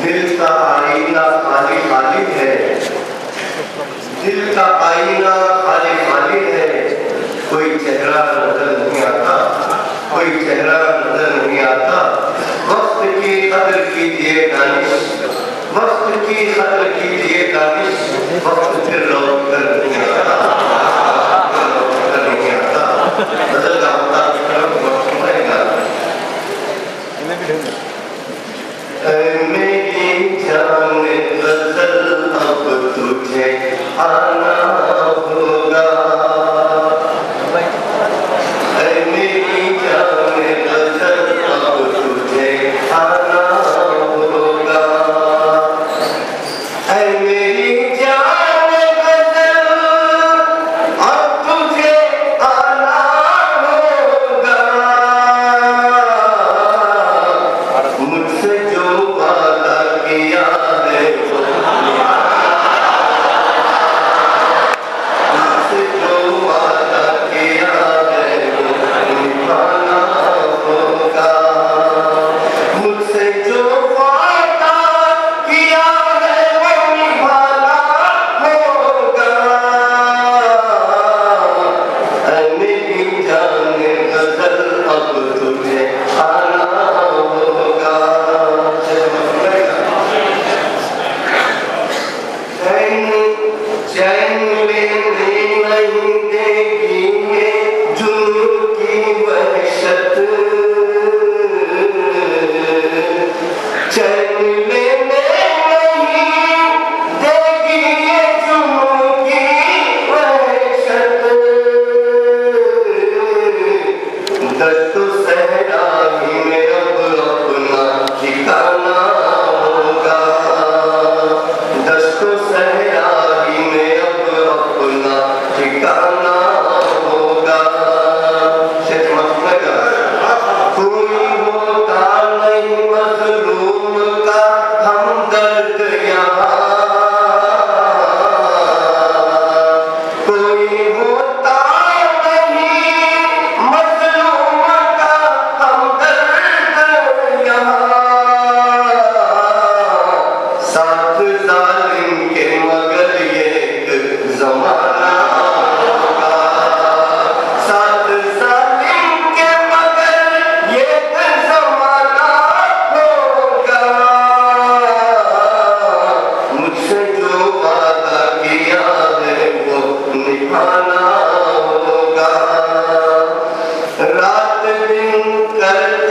दिल का आईना खाली खाली है, दिल का आईना खाली खाली है, कोई चेहरा नजर नहीं आता, कोई चेहरा नजर नहीं आता। वक्त की कदर कीजिए दानिश, वक्त की कदर कीजिए दानिश, वक्त फिर लौट कर नहीं आता, लौट कर नहीं आता। बदल का होता वक्त रहेगा। मेरी जान गजल अब तुझे आना होगा, मेरी जान गजल अब तुझे आना होगा, मेरी जान गजल अब तुझे आना होगा। मुझसे जो वादा किया है मुझसे जो वादा किया है निभाना होगा, मुझसे जो वादा किया है वो निभाना होगा। मेरी जान गजल अब तुझे